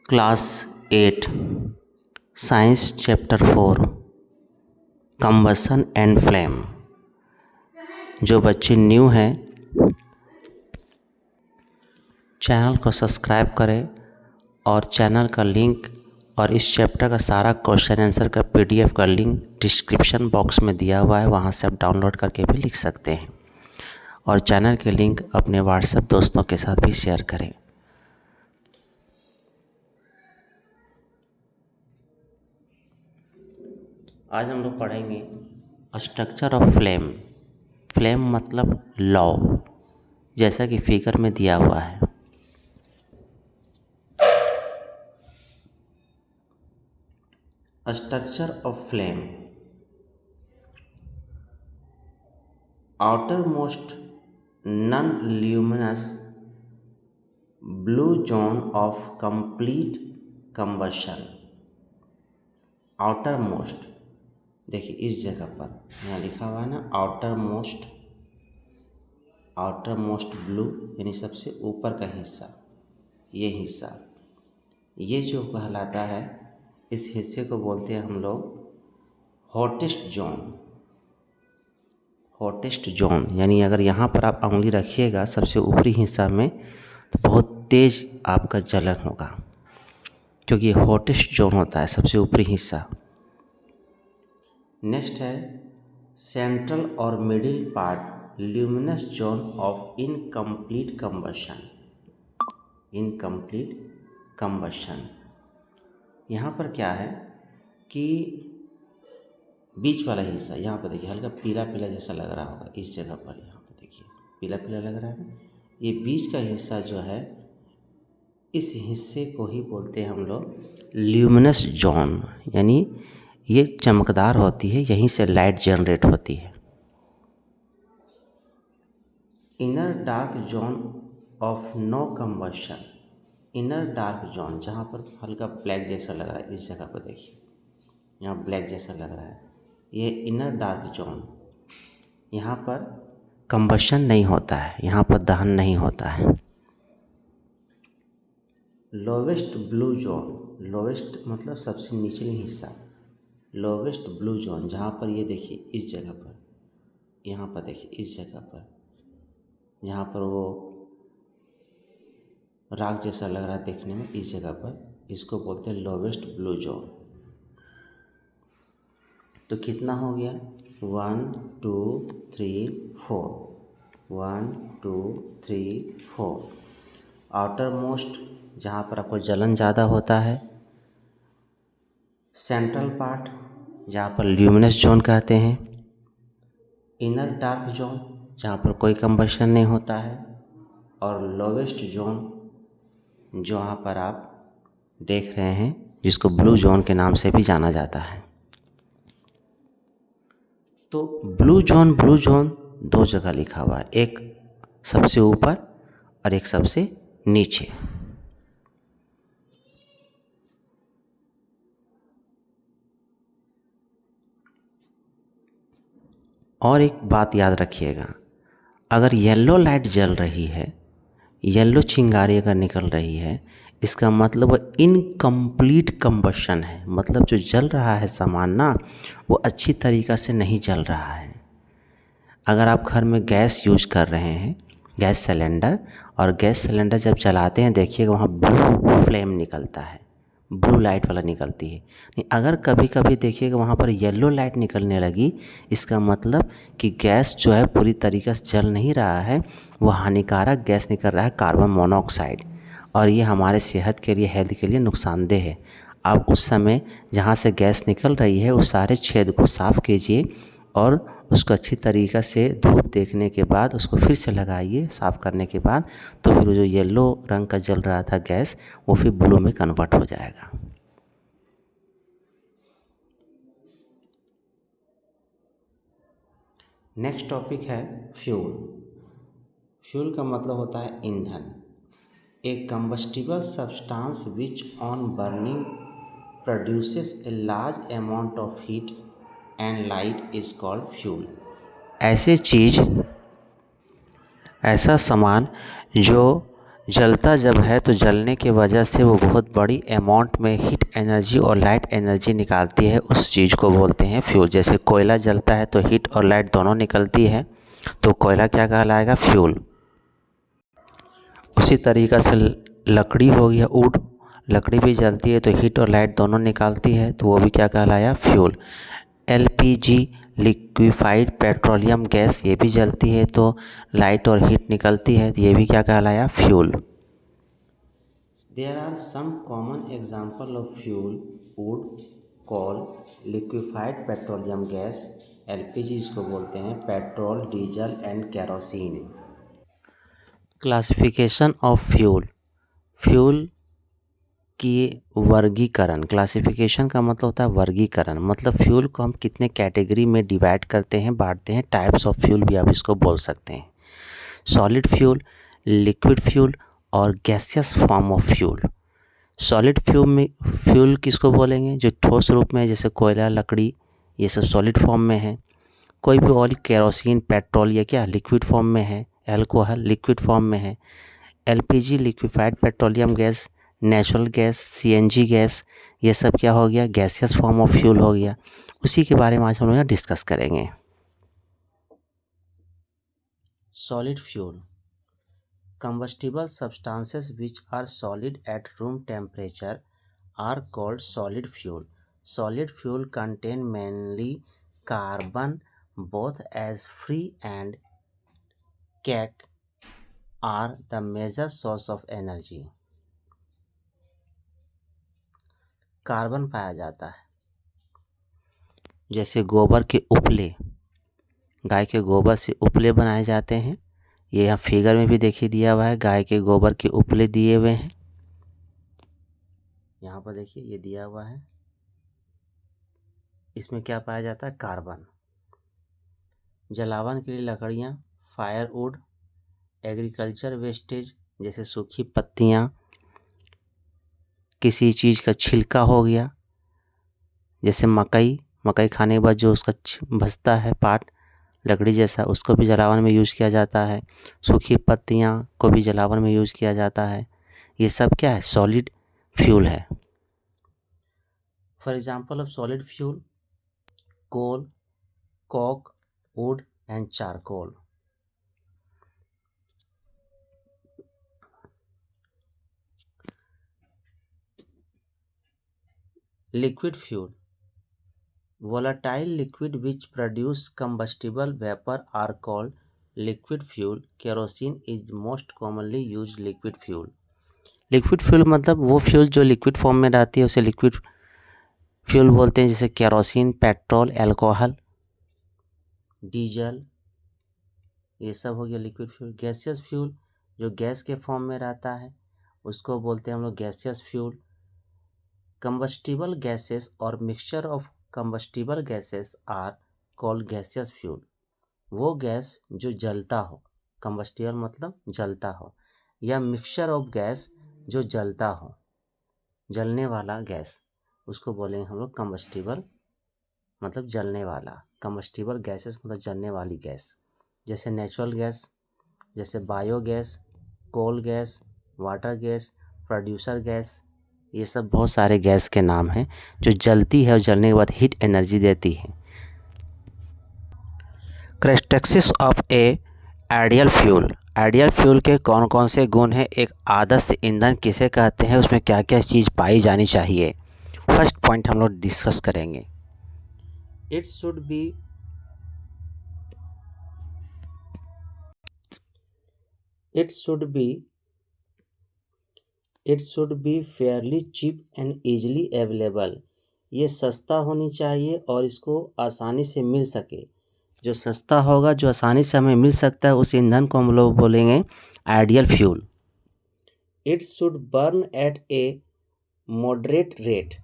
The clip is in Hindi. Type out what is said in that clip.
Class 8 science chapter 4 combustion and flame. जो बच्चे न्यू हैं चैनल को सब्सक्राइब करें और चैनल का लिंक और इस चैप्टर का सारा क्वेश्चन आंसर का पीडीएफ का लिंक डिस्क्रिप्शन बॉक्स में दिया हुआ है, वहां से आप डाउनलोड करके भी लिख सकते हैं और चैनल के लिंक अपने व्हाट्सएप दोस्तों के साथ भी शेयर करें। आज हम लोग पढ़ेंगे स्ट्रक्चर ऑफ फ्लेम। फ्लेम मतलब लौ, जैसा कि फिगर में दिया हुआ है। Structure of flame. outermost non-luminous blue zone of complete combustion। outermost देखिए इस जगह पर यहाँ लिखा हुआ है ना, outermost blue यानी सबसे ऊपर का हिस्सा, ये हिस्सा, ये जो कहलाता है, इस हिस्से को बोलते हैं हम लोग हॉटेस्ट जोन। हॉटेस्ट जोन यानी अगर यहाँ पर आप उंगली रखिएगा सबसे ऊपरी हिस्सा में तो बहुत तेज़ आपका जलन होगा, क्योंकि हॉटेस्ट जोन होता है सबसे ऊपरी हिस्सा। नेक्स्ट है सेंट्रल और middle part luminous zone of incomplete combustion. Incomplete combustion यहाँ पर क्या है कि बीच वाला हिस्सा, यहाँ पर देखिए हल्का पीला पीला जैसा लग रहा होगा, इस जगह पर यहाँ पर देखिए पीला पीला लग रहा है ना, ये बीच का हिस्सा जो है, इस हिस्से को ही बोलते हैं हम लोग ल्यूमिनस जोन, यानी ये चमकदार होती है, यहीं से लाइट जनरेट होती है। Inner dark zone of no combustion. Inner dark zone जहाँ पर हल्का ब्लैक जैसा लग रहा है, इस जगह पर देखिए यहाँ ब्लैक जैसा लग रहा है, ये इनर डार्क जोन, यहाँ पर कंबशन नहीं होता है, यहाँ पर दहन नहीं होता है। लोवेस्ट ब्लू जोन, लोवेस्ट मतलब सबसे निचले हिस्सा, लोवेस्ट ब्लू जोन जहाँ पर ये देखिए इस जगह पर, यहाँ पर देखिए इस जगह पर, यहाँ पर वो राख जैसा लग रहा है देखने में, इस जगह पर इसको बोलते हैं लोवेस्ट ब्लू जोन। तो कितना हो गया, 1 2 3 4, 1 2 3 4। आउटर मोस्ट जहाँ पर आपको जलन ज़्यादा होता है, सेंट्रल पार्ट जहाँ पर ल्यूमिनस जोन कहते हैं, इनर डार्क जोन जहाँ पर कोई कंबशन नहीं होता है, और लोवेस्ट जोन जहाँ पर आप देख रहे हैं जिसको ब्लू जोन के नाम से भी जाना जाता है। तो ब्लू जोन दो जगह लिखा हुआ है, एक सबसे ऊपर और एक सबसे नीचे। और एक बात याद रखिएगा, अगर येलो लाइट जल रही है, येलो चिंगारी अगर निकल रही है, इसका मतलब वो इनकम्प्लीट कंबशन है, मतलब जो जल रहा है सामान ना, वो अच्छी तरीक़ा से नहीं जल रहा है। अगर आप घर में गैस यूज कर रहे हैं, गैस सिलेंडर, और गैस सिलेंडर जब जलाते हैं देखिएगा वहाँ ब्लू फ्लेम निकलता है, ब्लू लाइट वाला निकलती है। अगर कभी कभी देखिएगा वहाँ पर येलो लाइट निकलने लगी, इसका मतलब कि गैस जो है पूरी तरीक़े से जल नहीं रहा है, वो हानिकारक गैस निकल रहा है, कार्बन मोनोऑक्साइड, और ये हमारे सेहत के लिए, हेल्थ के लिए नुकसानदेह है। आप उस समय जहाँ से गैस निकल रही है उस सारे छेद को साफ़ कीजिए और उसको अच्छी तरीक़ा से धूप देखने के बाद उसको फिर से लगाइए, साफ़ करने के बाद, तो फिर जो येलो रंग का जल रहा था गैस, वो फिर ब्लू में कन्वर्ट हो जाएगा। नेक्स्ट टॉपिक है फ्यूल। फ्यूल का मतलब होता है ईंधन। A combustible substance which on burning produces a large amount of heat and light is called fuel. ऐसे चीज़, ऐसा सामान जो जलता जब है तो जलने की वजह से वो बहुत बड़ी अमाउंट में हीट एनर्जी और लाइट एनर्जी निकालती है, उस चीज़ को बोलते हैं फ्यूल। जैसे कोयला जलता है तो हीट और लाइट दोनों निकलती है, तो कोयला क्या कहलाएगा? फ्यूल। उसी तरीक़ा से लकड़ी हो गया वुड, लकड़ी भी जलती है तो हीट और लाइट दोनों निकालती है, तो वो भी क्या कहलाया? Fuel. LPG liquefied petroleum gas, ये भी जलती है तो लाइट और हीट निकलती है, तो ये भी क्या कहलाया? Fuel. There are some common example of fuel: wood, coal, liquefied petroleum gas, LPG इसको बोलते हैं, petrol, diesel and kerosene. Classification of fuel. Fuel की वर्गीकरण। क्लासिफिकेशन का मतलब होता है वर्गीकरण, मतलब फ्यूल को हम कितने कैटेगरी में डिवाइड करते हैं, बांटते हैं। टाइप्स ऑफ फ्यूल भी आप इसको बोल सकते हैं। सॉलिड फ्यूल, लिक्विड फ्यूल और gaseous form of fuel. Solid fuel किसको बोलेंगे? जो ठोस रूप में है, जैसे कोयला, लकड़ी, ये सब सॉलिड फॉर्म में है। कोई भी ऑयल, केरोसिन, पेट्रोल, ये क्या लिक्विड फॉर्म में है। अल्कोहल लिक्विड फॉर्म में है। LPG liquefied petroleum gas, natural gas, CNG gas, ये सब क्या हो गया? गैसियस फॉर्म ऑफ फ्यूल हो गया। उसी के बारे में आज हम लोग डिस्कस करेंगे। Solid fuel. Combustible substances which are solid at room temperature are called solid fuel. Solid fuel contain mainly carbon, both as free and cake are the major source of energy. Carbon पाया जाता है, जैसे गोबर के उपले, गाय के गोबर से उपले बनाए जाते हैं। ये यहाँ फिगर में भी देखिए दिया हुआ है, गाय के गोबर के उपले दिए हुए हैं। यहाँ पर देखिए ये दिया हुआ है। इसमें क्या पाया जाता है? कार्बन। जलावन के लिए लकड़ियाँ, फायरवुड, एग्रीकल्चर वेस्टेज, जैसे सूखी पत्तियाँ, किसी चीज़ का छिलका हो गया, जैसे मकई खाने के बाद जो उसका बचता है पार्ट लकड़ी जैसा, उसको भी जलावन में यूज़ किया जाता है। सूखी पत्तियाँ को भी जलावन में यूज़ किया जाता है। ये सब क्या है? सॉलिड फ्यूल है। For example of solid fuel: coal, coke, wood and charcoal. Liquid fuel. Volatile liquid which produce combustible vapor are called liquid fuel. Kerosene is the most commonly used liquid fuel. Liquid fuel मतलब वो फ्यूल जो लिक्विड फॉर्म में रहती है उसे लिक्विड फ्यूल बोलते हैं, जैसे केरोसिन, पेट्रोल, अल्कोहल, डीजल, ये सब हो गया लिक्विड फ्यूल। गैसियस फ्यूल जो गैस के फॉर्म में रहता है उसको बोलते हैं हम लोग गैसियस फ्यूल। कंबस्टिबल गैसेस और mixture of combustible gases are called gaseous fuel. वो गैस जो जलता हो, कंबस्टिबल मतलब जलता हो, या मिक्सचर ऑफ गैस जो जलता हो, जलने वाला गैस, उसको बोलेंगे हम लोग कंबस्टिबल मतलब जलने वाला। कंबस्टिबल गैसेस मतलब जलने वाली गैस, जैसे नेचुरल गैस, जैसे biogas, coal gas, water gas, producer gas, ये सब बहुत सारे गैस के नाम हैं जो जलती है और जलने के बाद हीट एनर्जी देती है। Characteristics of a ideal fuel. Ideal fuel के कौन कौन से गुण हैं? एक आदर्श ईंधन किसे कहते हैं, उसमें क्या क्या चीज़ पाई जानी चाहिए। फर्स्ट पॉइंट हम लोग डिस्कस करेंगे। It should be fairly cheap and easily available. ये सस्ता होनी चाहिए और इसको आसानी से मिल सके। जो सस्ता होगा, जो आसानी से हमें मिल सकता है, उस ईंधन को हम लोग बोलेंगे ideal fuel. It should burn at a moderate rate.